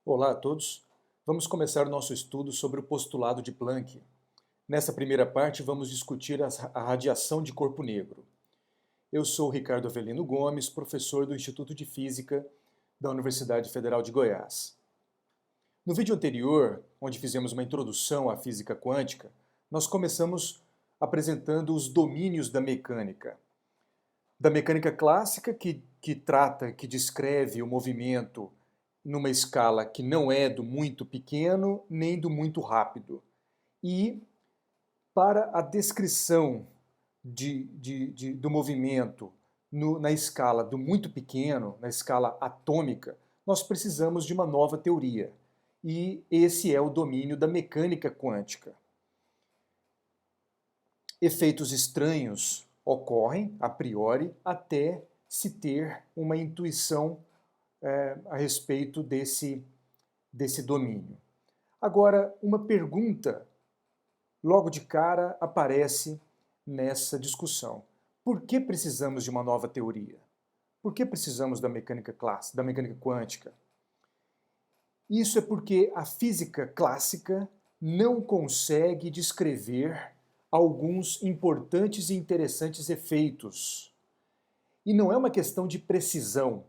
Olá a todos. Vamos começar o nosso estudo sobre o postulado de Planck. Nessa primeira parte, vamos discutir a radiação de corpo negro. Eu sou Ricardo Avelino Gomes, professor do Instituto de Física da Universidade Federal de Goiás. No vídeo anterior, onde fizemos uma introdução à física quântica, nós começamos apresentando os domínios da mecânica. Da mecânica clássica, que descreve o movimento numa escala que não é do muito pequeno nem do muito rápido. E para a descrição do movimento na escala do muito pequeno, na escala atômica, nós precisamos de uma nova teoria. E esse é o domínio da mecânica quântica. Efeitos estranhos ocorrem, a priori, até se ter uma intuição a respeito desse domínio. Agora, uma pergunta logo de cara aparece nessa discussão. Por que precisamos de uma nova teoria? Por que precisamos da mecânica clássica, da mecânica quântica? Isso é porque a física clássica não consegue descrever alguns importantes e interessantes efeitos. E não é uma questão de precisão.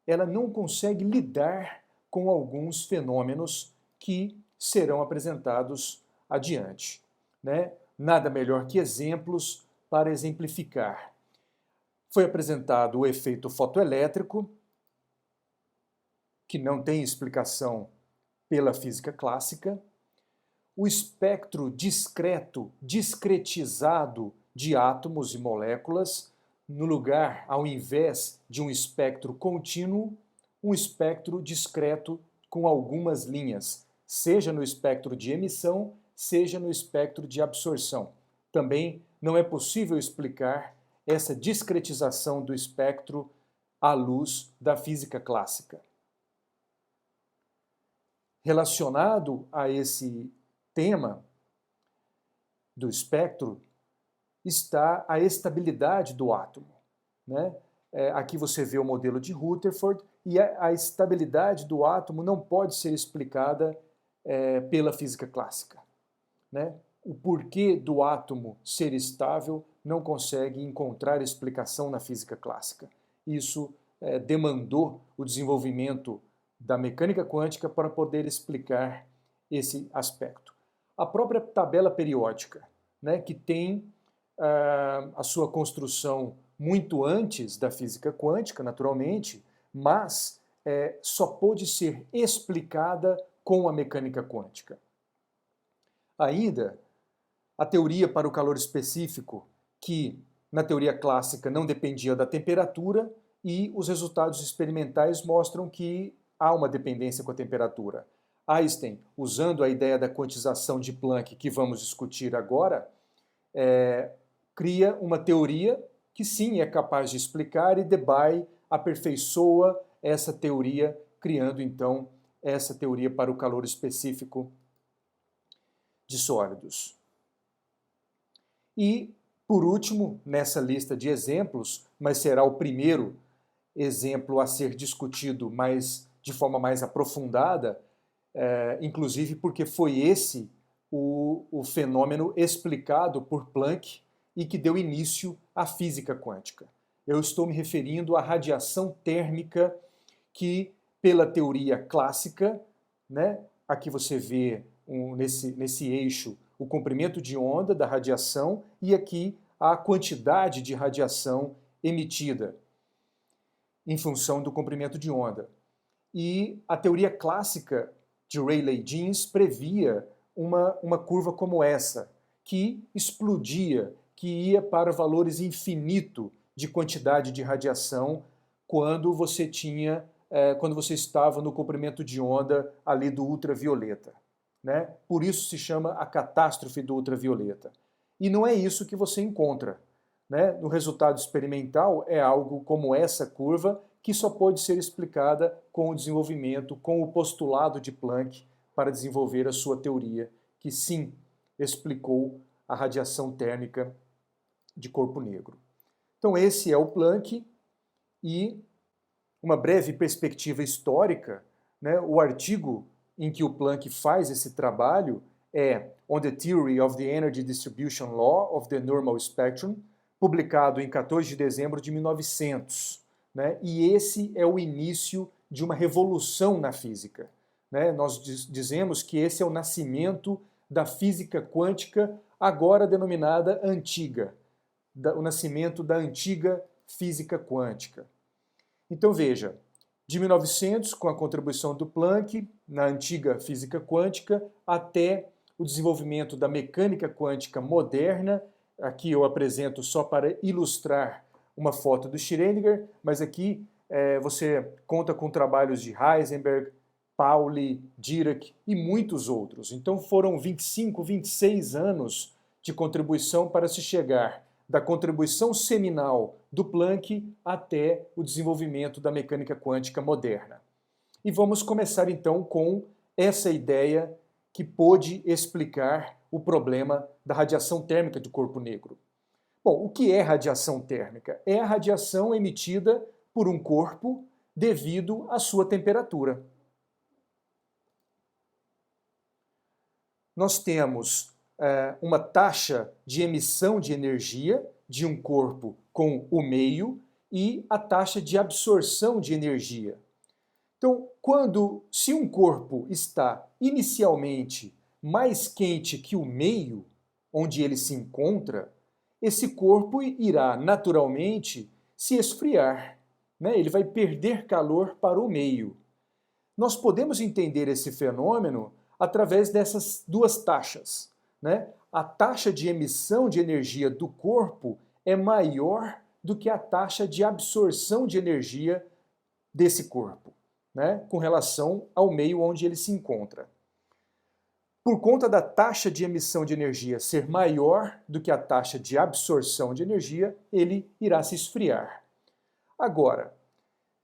Ela não consegue lidar com alguns fenômenos que serão apresentados adiante, né? Nada melhor que exemplos para exemplificar. Foi apresentado o efeito fotoelétrico, que não tem explicação pela física clássica, o espectro discreto, discretizado de átomos e moléculas, no lugar, ao invés de um espectro contínuo, um espectro discreto com algumas linhas, seja no espectro de emissão, seja no espectro de absorção. Também não é possível explicar essa discretização do espectro à luz da física clássica. Relacionado a esse tema do espectro está a estabilidade do átomo, né? Aqui você vê o modelo de Rutherford e a estabilidade do átomo não pode ser explicada pela física clássica, né? O porquê do átomo ser estável não consegue encontrar explicação na física clássica. Isso demandou o desenvolvimento da mecânica quântica para poder explicar esse aspecto. A própria tabela periódica, né, que tem a sua construção muito antes da física quântica, naturalmente, mas só pôde ser explicada com a mecânica quântica. Ainda, a teoria para o calor específico, que na teoria clássica não dependia da temperatura, e os resultados experimentais mostram que há uma dependência com a temperatura. Einstein, usando a ideia da quantização de Planck, que vamos discutir agora, cria uma teoria que sim é capaz de explicar, e Debye aperfeiçoa essa teoria, criando então essa teoria para o calor específico de sólidos. E, por último, nessa lista de exemplos, mas será o primeiro exemplo a ser discutido de forma mais aprofundada, inclusive porque foi esse o fenômeno explicado por Planck e que deu início à física quântica. Eu estou me referindo à radiação térmica que, pela teoria clássica, né, aqui você vê nesse eixo o comprimento de onda da radiação e aqui a quantidade de radiação emitida em função do comprimento de onda. E a teoria clássica de Rayleigh-Jeans previa uma curva como essa, que explodia, que ia para valores infinitos de quantidade de radiação quando você estava no comprimento de onda ali do ultravioleta, né? Por isso se chama a catástrofe do ultravioleta. E não é isso que você encontra, né? No resultado experimental é algo como essa curva, que só pode ser explicada com o desenvolvimento, com o postulado de Planck para desenvolver a sua teoria, que sim explicou a radiação térmica de corpo negro. Então esse é o Planck, e uma breve perspectiva histórica né, o artigo em que o Planck faz esse trabalho é On the Theory of the Energy Distribution Law of the Normal Spectrum, publicado em 14 de dezembro de 1900. Né? E esse é o início de uma revolução na física. Né? Nós dizemos que esse é o nascimento da física quântica, agora denominada antiga, o nascimento da antiga física quântica. Então veja, de 1900, com a contribuição do Planck na antiga física quântica, até o desenvolvimento da mecânica quântica moderna. Aqui eu apresento só para ilustrar uma foto do Schrödinger, mas aqui você conta com trabalhos de Heisenberg, Pauli, Dirac e muitos outros. Então foram 25, 26 anos de contribuição para se chegar da contribuição seminal do Planck até o desenvolvimento da mecânica quântica moderna. E vamos começar então com essa ideia que pôde explicar o problema da radiação térmica do corpo negro. Bom, o que é radiação térmica? É a radiação emitida por um corpo devido à sua temperatura. Nós temos uma taxa de emissão de energia de um corpo com o meio e a taxa de absorção de energia. Então, se um corpo está inicialmente mais quente que o meio onde ele se encontra, esse corpo irá naturalmente se esfriar, né? Ele vai perder calor para o meio. Nós podemos entender esse fenômeno através dessas duas taxas. Né? A taxa de emissão de energia do corpo é maior do que a taxa de absorção de energia desse corpo, né? Com relação ao meio onde ele se encontra. Por conta da taxa de emissão de energia ser maior do que a taxa de absorção de energia, ele irá se esfriar. Agora,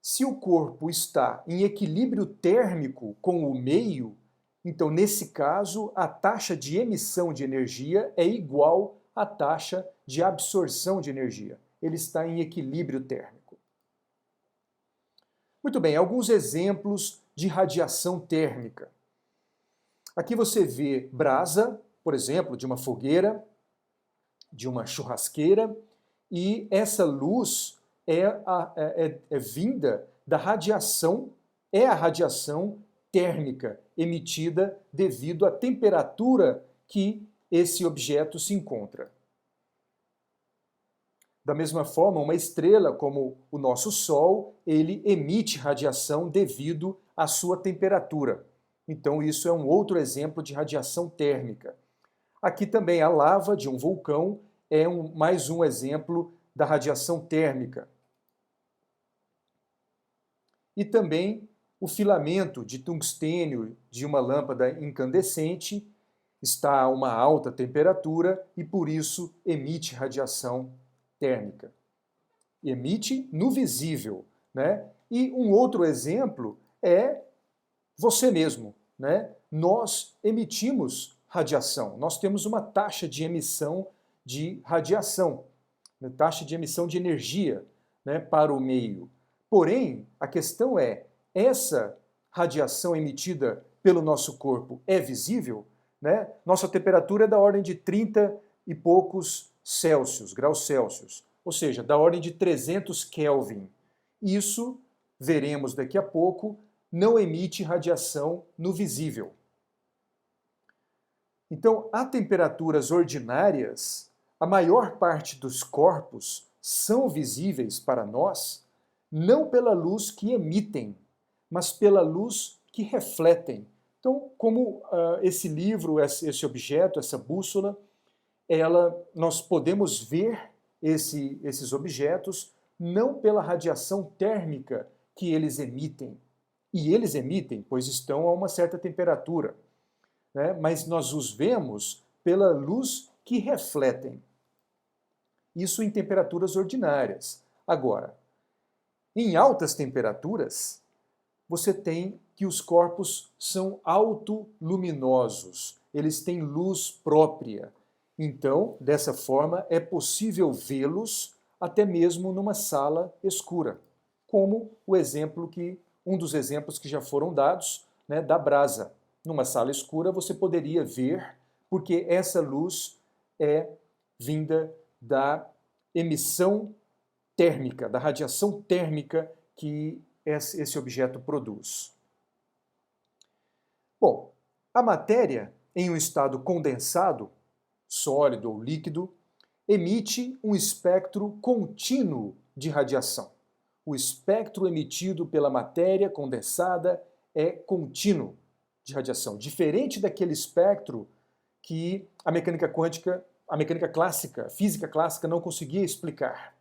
se o corpo está em equilíbrio térmico com o meio, então, nesse caso, a taxa de emissão de energia é igual à taxa de absorção de energia. Ele está em equilíbrio térmico. Muito bem, alguns exemplos de radiação térmica. Aqui você vê brasa, por exemplo, de uma fogueira, de uma churrasqueira, e essa luz é vinda da radiação, é a radiação térmica emitida devido à temperatura que esse objeto se encontra. Da mesma forma, uma estrela como o nosso Sol, ele emite radiação devido à sua temperatura. Então isso é um outro exemplo de radiação térmica. Aqui também a lava de um vulcão é mais um exemplo da radiação térmica. E também o filamento de tungstênio de uma lâmpada incandescente está a uma alta temperatura e por isso emite radiação térmica. Emite no visível, né? E um outro exemplo é você mesmo, né? Nós emitimos radiação, nós temos uma taxa de emissão de radiação, né? Taxa de emissão de energia, né, para o meio. Porém, a questão é, essa radiação emitida pelo nosso corpo é visível? Né? Nossa temperatura é da ordem de 30 e poucos graus Celsius, ou seja, da ordem de 300 Kelvin. Isso, veremos daqui a pouco, não emite radiação no visível. Então, a temperaturas ordinárias, a maior parte dos corpos são visíveis para nós, não pela luz que emitem, mas pela luz que refletem. Então, como esse livro, esse objeto, essa bússola, nós podemos ver esses objetos não pela radiação térmica que eles emitem. E eles emitem, pois estão a uma certa temperatura, né? Mas nós os vemos pela luz que refletem. Isso em temperaturas ordinárias. Agora, em altas temperaturas, você tem que os corpos são autoluminosos, eles têm luz própria. Então, dessa forma, é possível vê-los até mesmo numa sala escura, como o exemplo que um dos exemplos que já foram dados, né, da brasa. Numa sala escura você poderia ver, porque essa luz é vinda da emissão térmica, da radiação térmica que esse objeto produz. Bom, a matéria em um estado condensado, sólido ou líquido, emite um espectro contínuo de radiação. O espectro emitido pela matéria condensada é contínuo de radiação, diferente daquele espectro que a mecânica quântica, a mecânica clássica, a física clássica não conseguia explicar,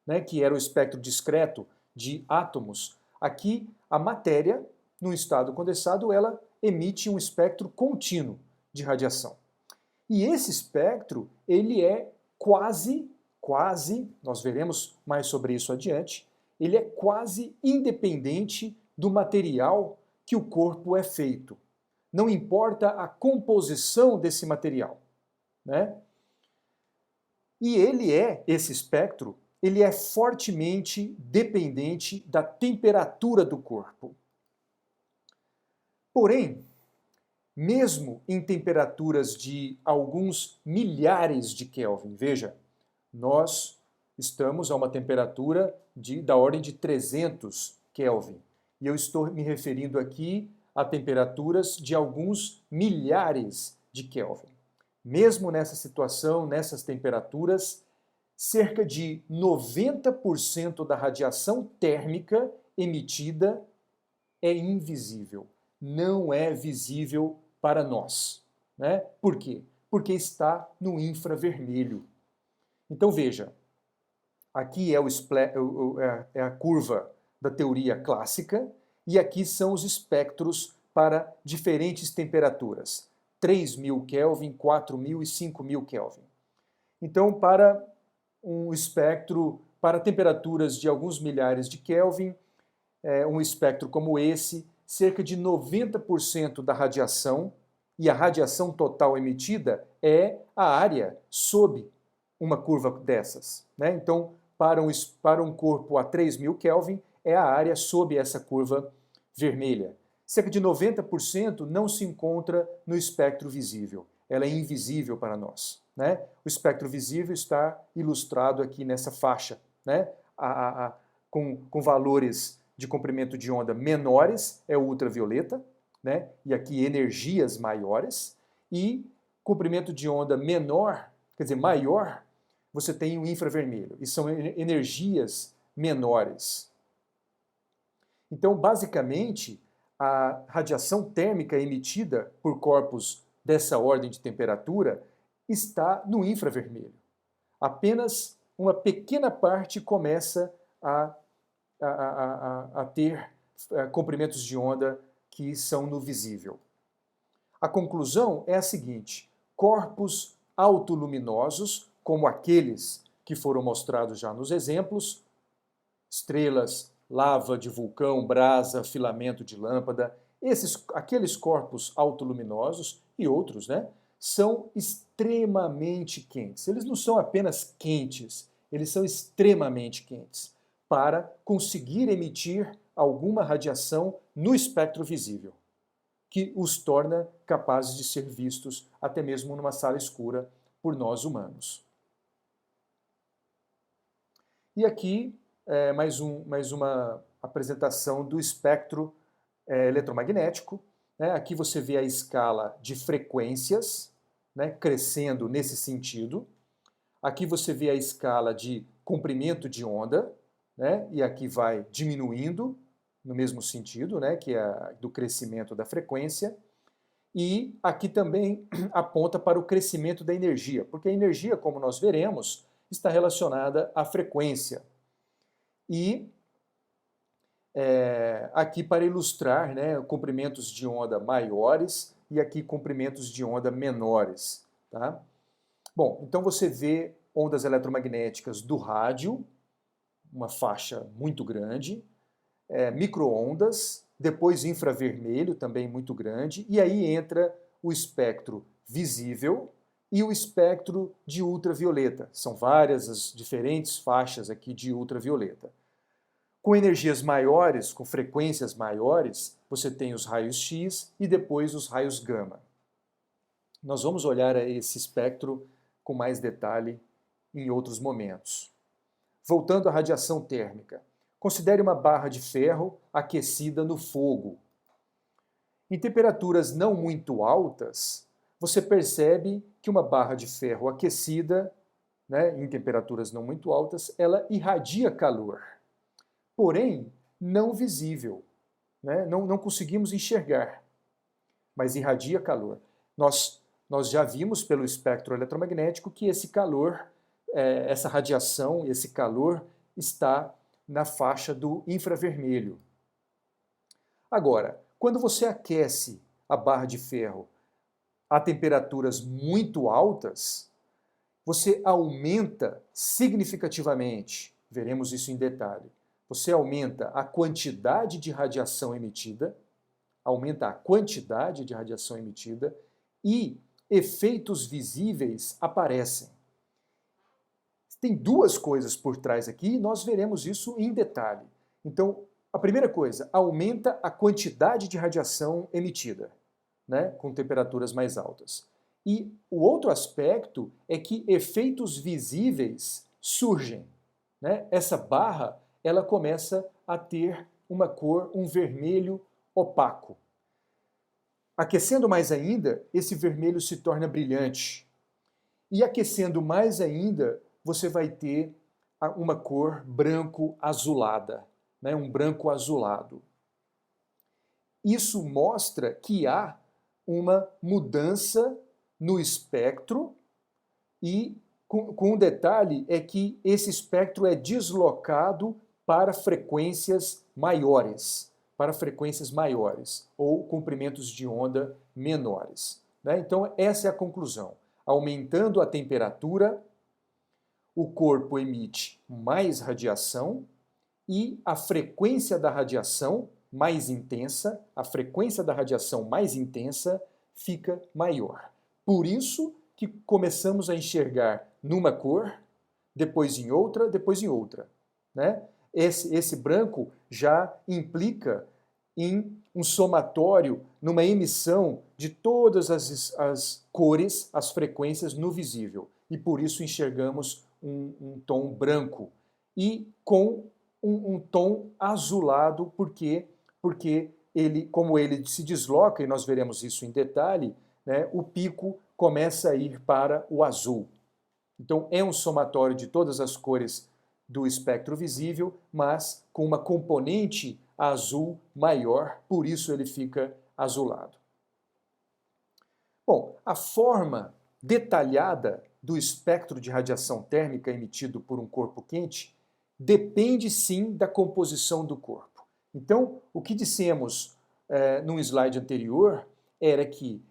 né, que era o espectro discreto de átomos. Aqui, a matéria, no estado condensado, ela emite um espectro contínuo de radiação. E esse espectro, ele é quase, nós veremos mais sobre isso adiante, ele é quase independente do material que o corpo é feito. Não importa a composição desse material, né? E esse espectro, ele é fortemente dependente da temperatura do corpo. Porém, mesmo em temperaturas de alguns milhares de Kelvin, veja, nós estamos a uma temperatura da ordem de 300 Kelvin. E eu estou me referindo aqui a temperaturas de alguns milhares de Kelvin. Mesmo nessa situação, nessas temperaturas, cerca de 90% da radiação térmica emitida é invisível, não é visível para nós, né? Por quê? Porque está no infravermelho. Então veja, aqui é a curva da teoria clássica e aqui são os espectros para diferentes temperaturas, 3.000 Kelvin, 4.000 e 5.000 Kelvin. Então, para um espectro para temperaturas de alguns milhares de Kelvin, um espectro como esse, cerca de 90% da radiação, e a radiação total emitida é a área sob uma curva dessas, né? Então, para um corpo a 3.000 Kelvin, é a área sob essa curva vermelha. Cerca de 90% não se encontra no espectro visível. Ela é invisível para nós, né? O espectro visível está ilustrado aqui nessa faixa, né? Com valores de comprimento de onda menores é o ultravioleta, né? E aqui energias maiores, e comprimento de onda menor, quer dizer, maior, você tem o infravermelho, e são energias menores. Então, basicamente, a radiação térmica emitida por corpos dessa ordem de temperatura está no infravermelho. Apenas uma pequena parte começa a ter comprimentos de onda que são no visível. A conclusão é a seguinte: corpos autoluminosos, como aqueles que foram mostrados já nos exemplos, estrelas, lava de vulcão, brasa, filamento de lâmpada, aqueles corpos autoluminosos e outros, né, são extremamente quentes. Eles não são apenas quentes, eles são extremamente quentes para conseguir emitir alguma radiação no espectro visível, que os torna capazes de ser vistos até mesmo numa sala escura por nós humanos. E aqui mais uma apresentação do espectro eletromagnético. Né? Aqui você vê a escala de frequências, né, crescendo nesse sentido. Aqui você vê a escala de comprimento de onda, né, e aqui vai diminuindo no mesmo sentido, né, que é do crescimento da frequência. E aqui também aponta para o crescimento da energia, porque a energia, como nós veremos, está relacionada à frequência. E aqui para ilustrar, né, comprimentos de onda maiores e aqui comprimentos de onda menores. Tá? Bom, então você vê ondas eletromagnéticas do rádio, uma faixa muito grande, micro-ondas, depois infravermelho, também muito grande, e aí entra o espectro visível e o espectro de ultravioleta. São várias as diferentes faixas aqui de ultravioleta. Com energias maiores, com frequências maiores, você tem os raios X e depois os raios gama. Nós vamos olhar esse espectro com mais detalhe em outros momentos. Voltando à radiação térmica. Considere uma barra de ferro aquecida no fogo. Em temperaturas não muito altas, você percebe que uma barra de ferro aquecida, né, em temperaturas não muito altas, ela irradia calor. Porém, não visível. Né? Não conseguimos enxergar, mas irradia calor. Nós já vimos pelo espectro eletromagnético que esse calor, essa radiação, esse calor está na faixa do infravermelho. Agora, quando você aquece a barra de ferro a temperaturas muito altas, você aumenta significativamente, veremos isso em detalhe, você aumenta a quantidade de radiação emitida, aumenta a quantidade de radiação emitida e efeitos visíveis aparecem. Tem duas coisas por trás aqui e nós veremos isso em detalhe. Então, a primeira coisa, aumenta a quantidade de radiação emitida, né, com temperaturas mais altas. E o outro aspecto é que efeitos visíveis surgem. Né? Essa barra ela começa a ter uma cor, um vermelho opaco. Aquecendo mais ainda, esse vermelho se torna brilhante. E aquecendo mais ainda, você vai ter uma cor branco-azulada, né? Um branco azulado. Isso mostra que há uma mudança no espectro e com um detalhe é que esse espectro é deslocado para frequências maiores, ou comprimentos de onda menores. Né? Então, essa é a conclusão. Aumentando a temperatura, o corpo emite mais radiação e a frequência da radiação mais intensa, fica maior. Por isso que começamos a enxergar numa cor, depois em outra. Né? Esse branco já implica em um somatório, numa emissão de todas as cores, as frequências no visível. E por isso enxergamos um tom branco. E com um tom azulado, porque ele, como ele se desloca, e nós veremos isso em detalhe, né, o pico começa a ir para o azul. Então é um somatório de todas as cores do espectro visível, mas com uma componente azul maior, por isso ele fica azulado. Bom, a forma detalhada do espectro de radiação térmica emitido por um corpo quente depende sim da composição do corpo. Então, o que dissemos num slide anterior era que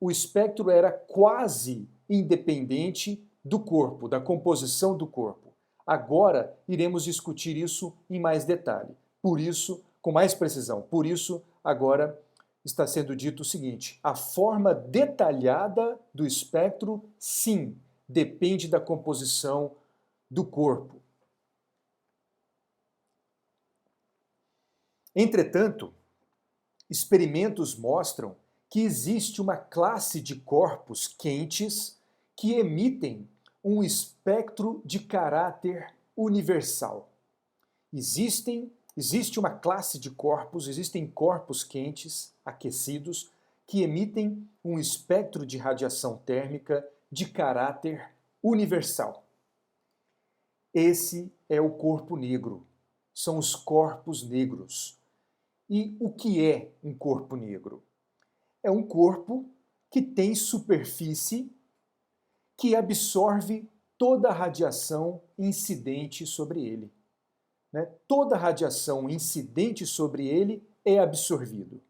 o espectro era quase independente do corpo, da composição do corpo. Agora iremos discutir isso em mais detalhe. Por isso, com mais precisão. Por isso, agora está sendo dito o seguinte: a forma detalhada do espectro, sim, depende da composição do corpo. Entretanto, experimentos mostram que existe uma classe de corpos quentes que emitem um espectro de caráter universal. Existe uma classe de corpos, existem corpos quentes, aquecidos, que emitem um espectro de radiação térmica de caráter universal. Esse é o corpo negro, são os corpos negros. E o que é um corpo negro? É um corpo que tem superfície que absorve toda a radiação incidente sobre ele. Né? Toda a radiação incidente sobre ele é absorvido.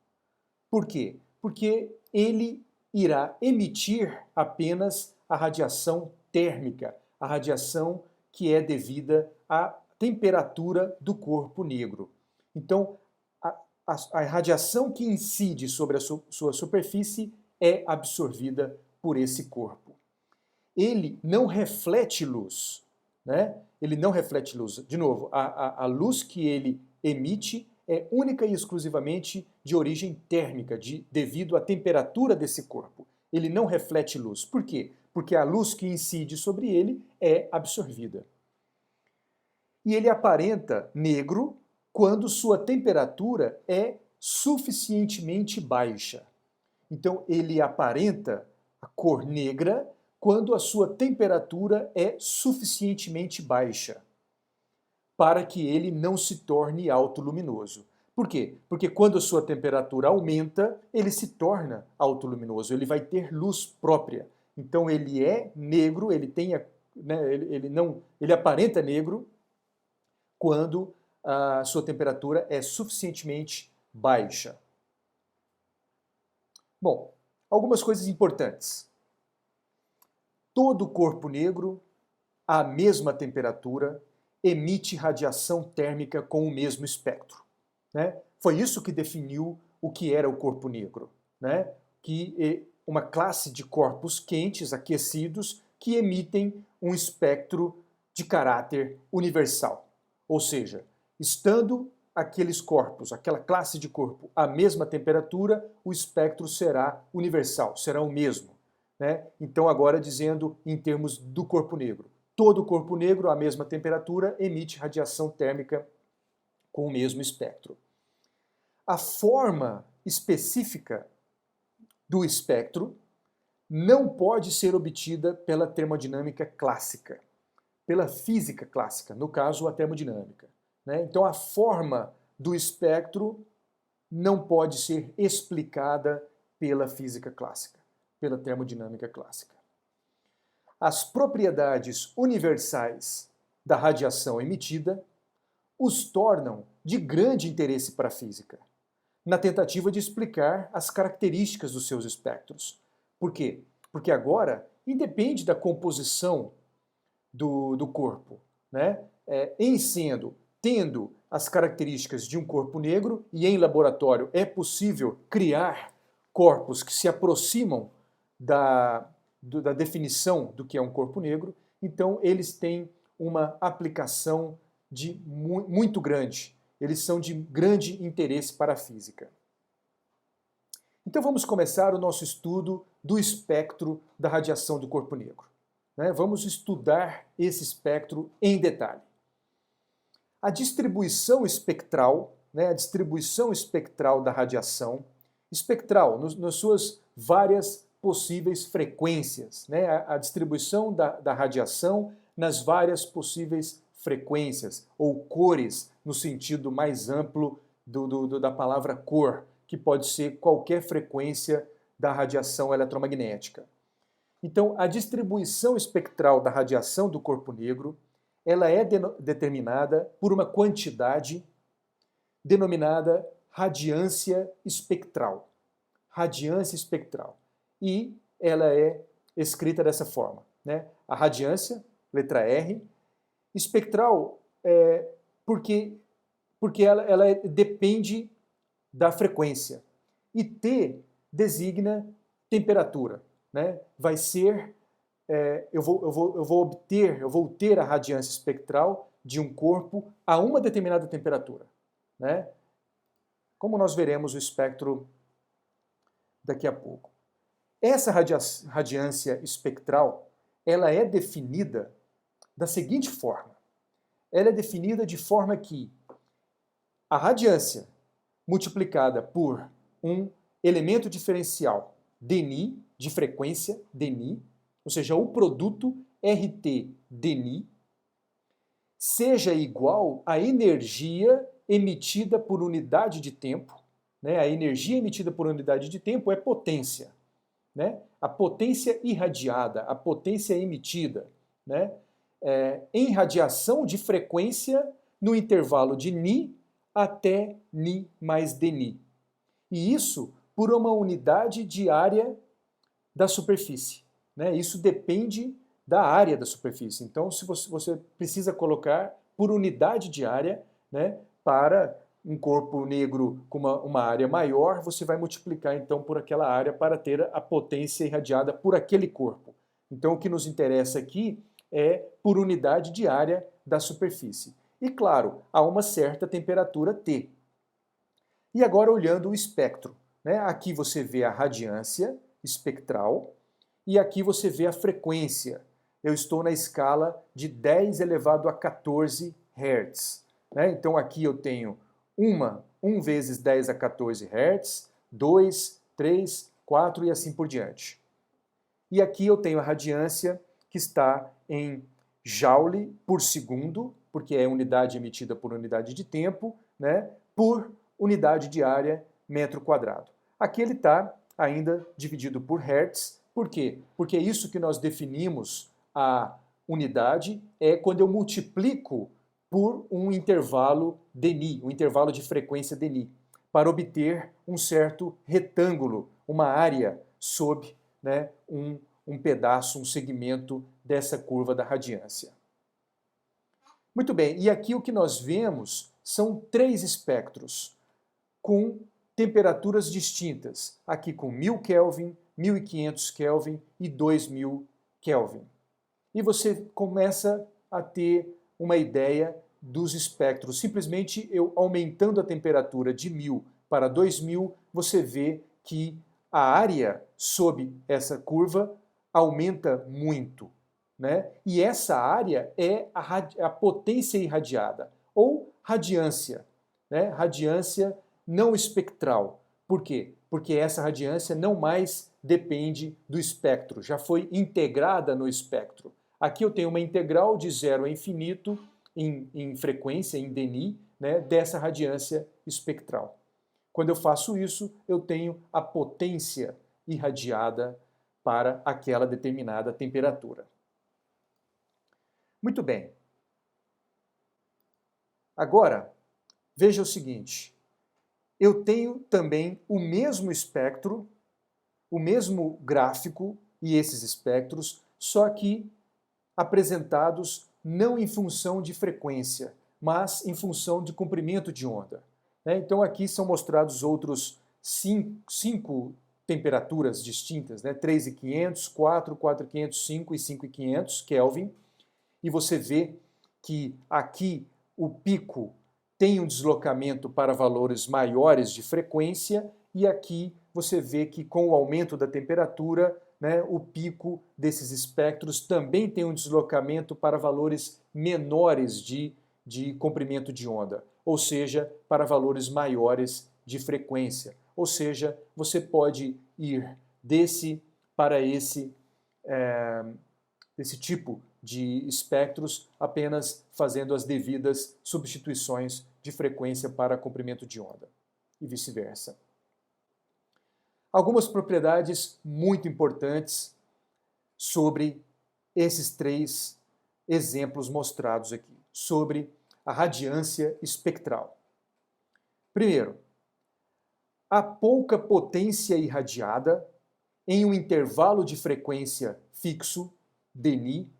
Por quê? Porque ele irá emitir apenas a radiação térmica, a radiação que é devida à temperatura do corpo negro. Então, a radiação que incide sobre a sua superfície é absorvida por esse corpo. Ele não reflete luz, né? ele não reflete luz. De novo, a luz que ele emite é única e exclusivamente de origem térmica, devido à temperatura desse corpo. Ele não reflete luz. Por quê? Porque a luz que incide sobre ele é absorvida. E ele aparenta negro quando sua temperatura é suficientemente baixa. Então, ele aparenta a cor negra quando a sua temperatura é suficientemente baixa, para que ele não se torne autoluminoso. Por quê? Porque quando a sua temperatura aumenta, ele se torna autoluminoso, ele vai ter luz própria. Então ele é negro, ele tem, né, ele aparenta negro quando a sua temperatura é suficientemente baixa. Bom, algumas coisas importantes. Todo corpo negro, à mesma temperatura, emite radiação térmica com o mesmo espectro. Né? Foi isso que definiu o que era o corpo negro. Né? Que uma classe de corpos quentes, aquecidos, que emitem um espectro de caráter universal. Ou seja, estando aqueles corpos, aquela classe de corpo à mesma temperatura, o espectro será universal, será o mesmo. Né? Então, agora dizendo em termos do corpo negro. Todo corpo negro à mesma temperatura emite radiação térmica com o mesmo espectro. A forma específica do espectro não pode ser obtida pela termodinâmica clássica, pela física clássica, no caso a termodinâmica. Né? Então a forma do espectro não pode ser explicada pela física clássica, pela termodinâmica clássica. As propriedades universais da radiação emitida os tornam de grande interesse para a física, na tentativa de explicar as características dos seus espectros. Por quê? Porque agora independe da composição do corpo, né? Tendo as características de um corpo negro, e em laboratório é possível criar corpos que se aproximam da definição do que é um corpo negro, então eles têm uma aplicação muito grande. Eles são de grande interesse para a física. Então vamos começar o nosso estudo do espectro da radiação do corpo negro. Né? Vamos estudar esse espectro em detalhe. A distribuição espectral, né, a distribuição espectral da radiação, espectral nas suas várias possíveis frequências, né, a distribuição da radiação nas várias possíveis frequências, ou cores, no sentido mais amplo da palavra cor, que pode ser qualquer frequência da radiação eletromagnética. Então, a distribuição espectral da radiação do corpo negro, ela é determinada por uma quantidade denominada radiância espectral. Radiância espectral. E ela é escrita dessa forma. Né? A radiância, letra R, espectral porque ela depende da frequência. E T designa temperatura. Né? Vai ser, eu vou ter a radiância espectral de um corpo a uma determinada temperatura. Né? Como nós veremos o espectro daqui a pouco. Essa radiância espectral, ela é definida da seguinte forma. Ela é definida de forma que a radiância multiplicada por um elemento diferencial dni, de frequência dni, ou seja, o produto RT dni, seja igual à energia emitida por unidade de tempo. Né? A energia emitida por unidade de tempo é potência. Né? A potência irradiada, a potência emitida. Né? Em radiação de frequência no intervalo de ni até ni mais dni. E isso por uma unidade de área da superfície. Né? Isso depende da área da superfície. Então, se você precisa colocar por unidade de área, né, para um corpo negro com uma área maior, você vai multiplicar então por aquela área para ter a potência irradiada por aquele corpo. Então, o que nos interessa aqui é por unidade de área da superfície. E claro, a uma certa temperatura T. E agora olhando o espectro, né? Aqui você vê a radiância espectral e aqui você vê a frequência. Eu estou na escala de 10 elevado a 14 Hz. Né? Então aqui eu tenho 1 vezes 10 a 14 Hz, 2, 3, 4 e assim por diante. E aqui eu tenho a radiância que está em joule por segundo, porque é unidade emitida por unidade de tempo, né, por unidade de área metro quadrado. Aqui ele está ainda dividido por hertz. Por quê? Porque isso que nós definimos a unidade é quando eu multiplico por um intervalo dni, um intervalo de frequência dni, para obter um certo retângulo, uma área sob, né, um pedaço, um segmento dessa curva da radiância. Muito bem, e aqui o que nós vemos são 3 espectros com temperaturas distintas, aqui com 1000 Kelvin, 1500 Kelvin e 2000 Kelvin. E você começa a ter uma ideia dos espectros. Simplesmente eu aumentando a temperatura de 1000 para 2000, você vê que a área sob essa curva aumenta muito, né? E essa área é a potência irradiada, ou radiância, né? Radiância não espectral. Por quê? Porque essa radiância não mais depende do espectro, já foi integrada no espectro. Aqui eu tenho uma integral de 0 a infinito em frequência, em dni, né, dessa radiância espectral. Quando eu faço isso, eu tenho a potência irradiada para aquela determinada temperatura. Muito bem. Agora, veja o seguinte. Eu tenho também o mesmo espectro, o mesmo gráfico e esses espectros, só que apresentados não em função de frequência, mas em função de comprimento de onda. Então aqui são mostrados outros cinco temperaturas distintas, 3.500, 4, 4.500, 5 e 5.500 Kelvin, e você vê que aqui o pico tem um deslocamento para valores maiores de frequência, e aqui você vê que com o aumento da temperatura, o pico desses espectros também tem um deslocamento para valores menores de comprimento de onda, ou seja, para valores maiores de frequência. Ou seja, você pode ir desse para esse tipo de espectros apenas fazendo as devidas substituições de frequência para comprimento de onda e vice-versa. Algumas propriedades muito importantes sobre esses 3 exemplos mostrados aqui, sobre a radiância espectral. Primeiro, a pouca potência irradiada em um intervalo de frequência fixo, dni,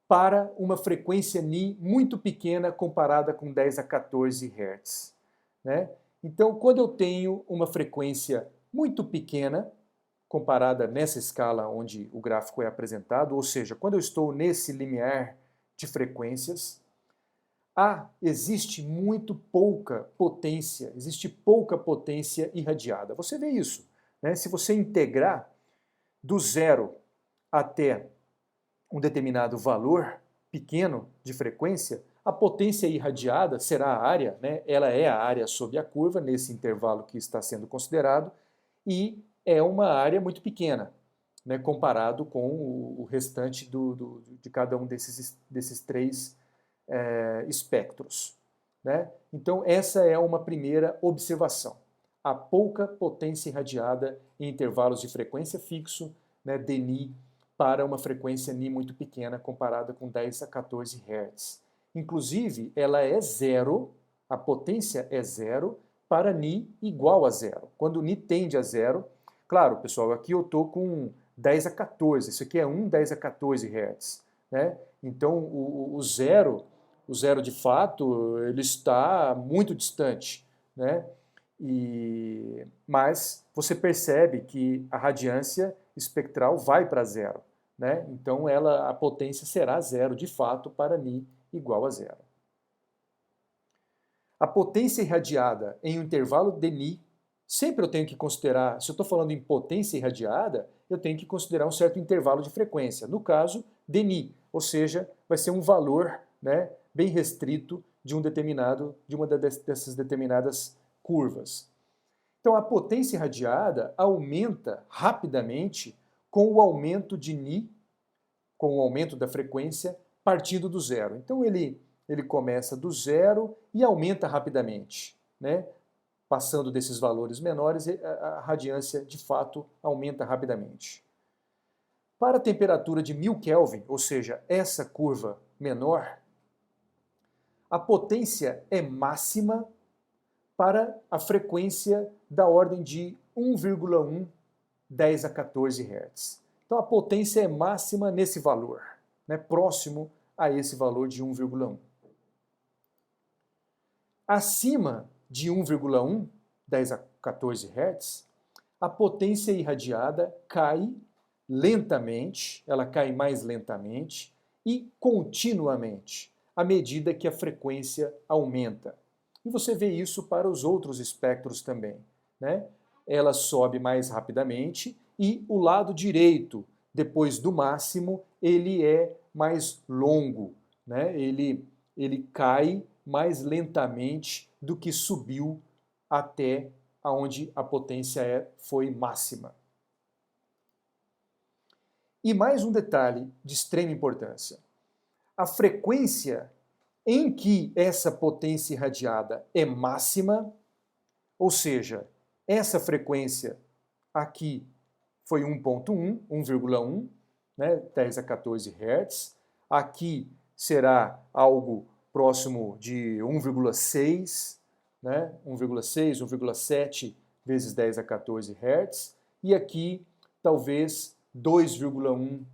para uma frequência Ni muito pequena comparada com 10 a 14 Hz. Então, quando eu tenho uma frequência muito pequena, comparada nessa escala onde o gráfico é apresentado, ou seja, quando eu estou nesse limiar de frequências, existe muito pouca potência, existe pouca potência irradiada. Você vê isso, Se você integrar do 0 até um determinado valor pequeno de frequência, a potência irradiada será a área, ela é a área sob a curva, nesse intervalo que está sendo considerado, e é uma área muito pequena, comparado com o restante de cada um desses 3 espectros. Então, essa é uma primeira observação. A pouca potência irradiada em intervalos de frequência fixo, dni, para uma frequência Ni muito pequena comparada com 10 a 14 Hz. Inclusive, ela é 0, a potência é 0 para Ni igual a 0. Quando Ni tende a 0, claro, pessoal, aqui eu estou com 10 a 14, isso aqui é 10 a 14 Hz. Então, o zero de fato, ele está muito distante. Mas você percebe que a radiância espectral vai para 0. Então, a potência será 0, de fato, para Ni igual a zero. A potência irradiada em um intervalo de Ni, sempre eu tenho que considerar, se eu estou falando em potência irradiada, eu tenho que considerar um certo intervalo de frequência, no caso, de Ni, ou seja, vai ser um valor, né, bem restrito de uma dessas determinadas curvas. Então a potência irradiada aumenta rapidamente com o aumento de Ni, com o aumento da frequência, partindo do zero. Então ele começa do zero e aumenta rapidamente, né? Passando desses valores menores, a radiância de fato aumenta rapidamente. Para a temperatura de 1000 Kelvin, ou seja, essa curva menor, a potência é máxima para a frequência da ordem de 1,1 10 a 14 Hz. Então a potência é máxima nesse valor, né, próximo a esse valor de 1,1. Acima de 1,1 10 a 14 Hz, a potência irradiada cai lentamente, ela cai mais lentamente e continuamente, à medida que a frequência aumenta. E você vê isso para os outros espectros também, né? Ela sobe mais rapidamente e o lado direito, depois do máximo, ele é mais longo, né? Ele cai mais lentamente do que subiu até onde a potência foi máxima. E mais um detalhe de extrema importância. A frequência em que essa potência irradiada é máxima, ou seja, essa frequência aqui foi 1.1, 1,1, né, 10 a 14 Hz. Aqui será algo próximo de 1,6, né, 1,6, 1,7 vezes 10 a 14 Hz. E aqui, talvez, 2,1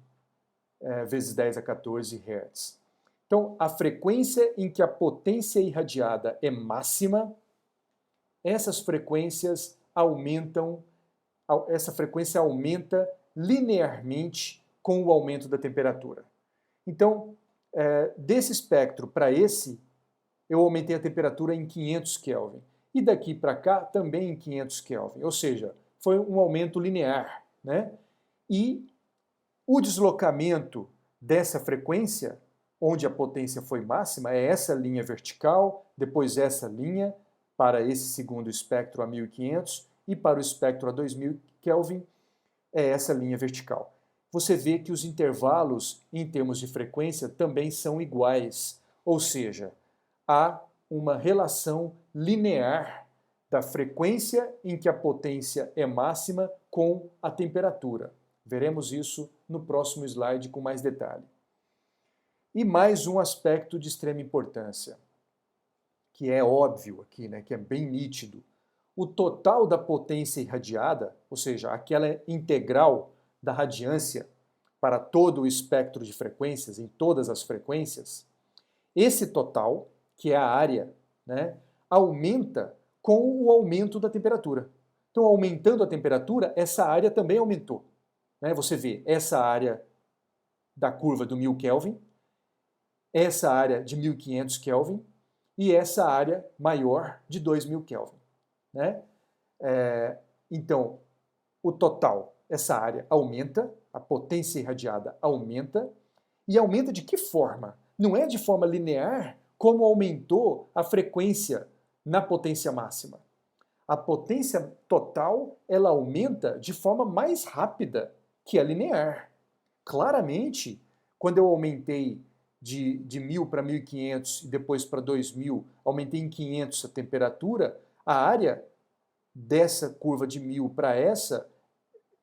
vezes 10 a 14 Hz. Então, a frequência em que a potência irradiada é máxima, essas frequências aumentam, essa frequência aumenta linearmente com o aumento da temperatura. Então, desse espectro para esse, eu aumentei a temperatura em 500 Kelvin. E daqui para cá, também em 500 Kelvin. Ou seja, foi um aumento linear, né? E o deslocamento dessa frequência, onde a potência foi máxima, é essa linha vertical, depois essa linha, para esse segundo espectro a 1500, e para o espectro a 2000 Kelvin, é essa linha vertical. Você vê que os intervalos, em termos de frequência, também são iguais, ou seja, há uma relação linear da frequência em que a potência é máxima com a temperatura. Veremos isso no próximo slide com mais detalhe. E mais um aspecto de extrema importância, que é óbvio aqui, né, que é bem nítido. O total da potência irradiada, ou seja, aquela integral da radiância para todo o espectro de frequências, em todas as frequências, esse total, que é a área, né, aumenta com o aumento da temperatura. Então, aumentando a temperatura, essa área também aumentou. Né? Você vê essa área da curva do 1000 Kelvin, essa área de 1500 Kelvin e essa área maior de 2000 Kelvin. Né? Então, o total, essa área aumenta, a potência irradiada aumenta, e aumenta de que forma? Não é de forma linear como aumentou a frequência na potência máxima. A potência total, ela aumenta de forma mais rápida que a linear. Claramente, quando eu aumentei de 1000 para 1500 e depois para 2000, aumentei em 500 a temperatura, a área dessa curva de 1000 para essa,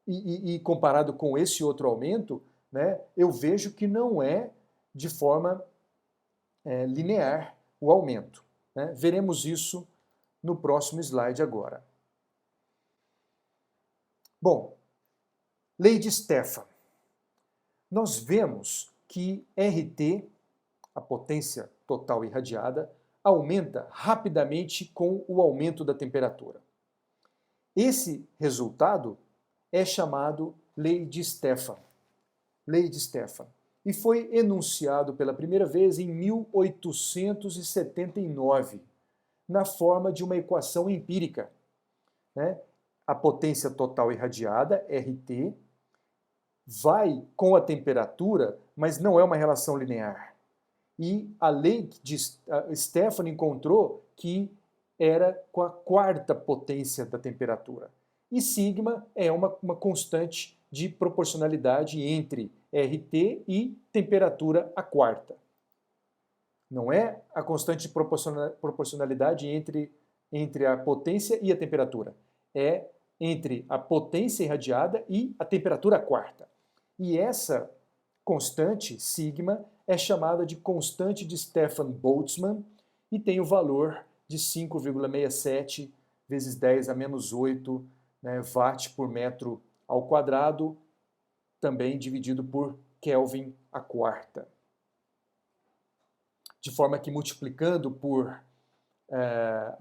e comparado com esse outro aumento, né, eu vejo que não é de forma linear o aumento. Né? Veremos isso no próximo slide agora. Bom, lei de Stefan. Nós vemos que RT, a potência total irradiada, aumenta rapidamente com o aumento da temperatura. Esse resultado é chamado lei de Stefan. Lei de Stefan. e foi enunciado pela primeira vez em 1879, na forma de uma equação empírica, né? A potência total irradiada, RT, vai com a temperatura, mas não é uma relação linear. E a lei de Stefan encontrou que era com a quarta potência da temperatura. E sigma é uma constante de proporcionalidade entre RT e temperatura a quarta. Não é a constante de proporcionalidade entre a potência e a temperatura. É entre a potência irradiada e a temperatura a quarta. E essa constante, sigma, é chamada de constante de Stefan-Boltzmann e tem o valor de 5,67 vezes 10 a menos 8, né, watt por metro ao quadrado, também dividido por Kelvin a quarta. De forma que multiplicando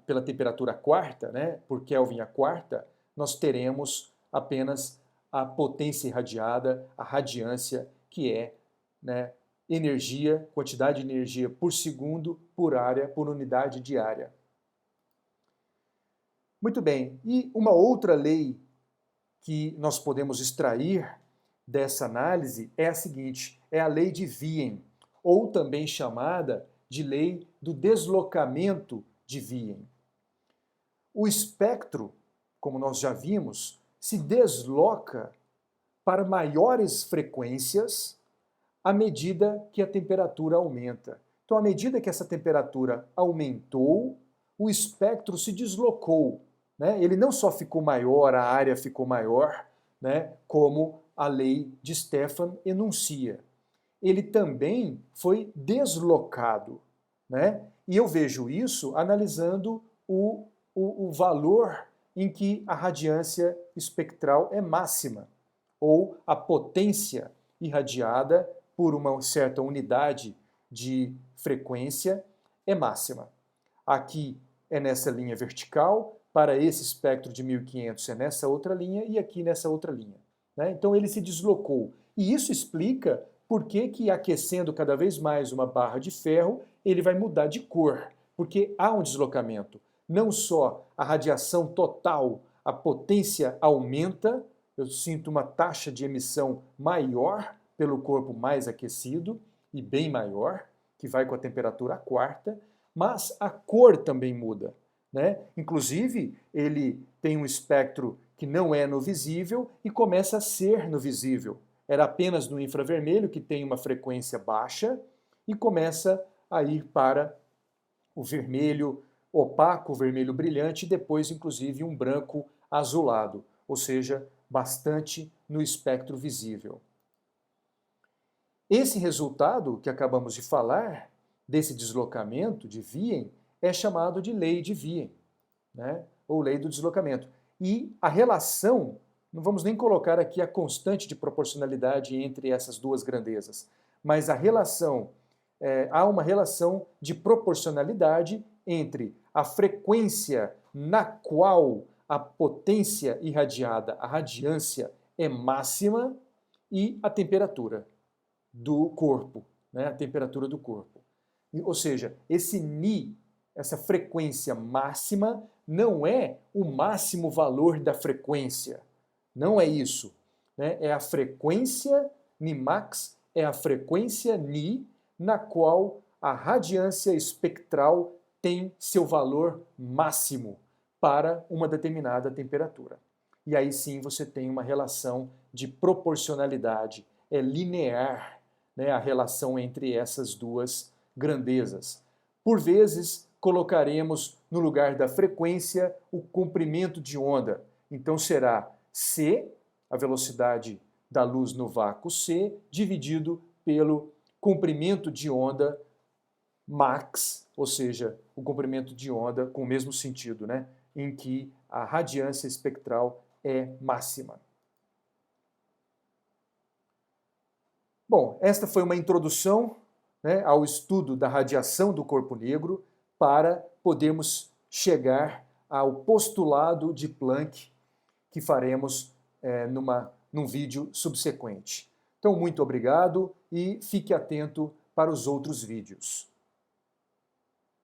pela temperatura quarta, né, por Kelvin a quarta, nós teremos apenas a potência irradiada, a radiância, que é, né, energia, quantidade de energia por segundo, por área, por unidade de área. Muito bem, e uma outra lei que nós podemos extrair dessa análise é a seguinte, é a lei de Wien, ou também chamada de lei do deslocamento de Wien. O espectro, como nós já vimos, se desloca para maiores frequências à medida que a temperatura aumenta. Então, à medida que essa temperatura aumentou, o espectro se deslocou, né? Ele não só ficou maior, a área ficou maior, né, como a lei de Stefan enuncia. Ele também foi deslocado, né? E eu vejo isso analisando o valor em que a radiância espectral é máxima, ou a potência irradiada por uma certa unidade de frequência é máxima. Aqui é nessa linha vertical, para esse espectro de 1500 é nessa outra linha e aqui nessa outra linha, né? Então ele se deslocou. E isso explica por que aquecendo cada vez mais uma barra de ferro, ele vai mudar de cor, porque há um deslocamento. Não só a radiação total, a potência aumenta, eu sinto uma taxa de emissão maior pelo corpo mais aquecido e bem maior, que vai com a temperatura a quarta, mas a cor também muda, né? Inclusive, ele tem um espectro que não é no visível e começa a ser no visível. Era apenas no infravermelho, que tem uma frequência baixa, e começa a ir para o vermelho opaco, o vermelho brilhante, e depois, inclusive, um branco azulado, ou seja, bastante no espectro visível. Esse resultado que acabamos de falar, desse deslocamento de Wien, é chamado de lei de Wien, né? Ou lei do deslocamento. E a relação, não vamos nem colocar aqui a constante de proporcionalidade entre essas duas grandezas, mas a relação, há uma relação de proporcionalidade entre a frequência na qual a potência irradiada, a radiância, é máxima e a temperatura do corpo, né? A temperatura do corpo. Ou seja, esse Ni, essa frequência máxima, não é o máximo valor da frequência. Não é isso, né? É a frequência Nimax, é a frequência Ni, na qual a radiância espectral tem seu valor máximo para uma determinada temperatura. E aí sim você tem uma relação de proporcionalidade, é linear, né, a relação entre essas duas grandezas. Por vezes, colocaremos no lugar da frequência o comprimento de onda. Então será c, a velocidade da luz no vácuo c, dividido pelo comprimento de onda max, ou seja, o comprimento de onda com o mesmo sentido, né, em que a radiância espectral é máxima. Bom, esta foi uma introdução, né, ao estudo da radiação do corpo negro para podermos chegar ao postulado de Planck que faremos num vídeo subsequente. Então, muito obrigado e fique atento para os outros vídeos.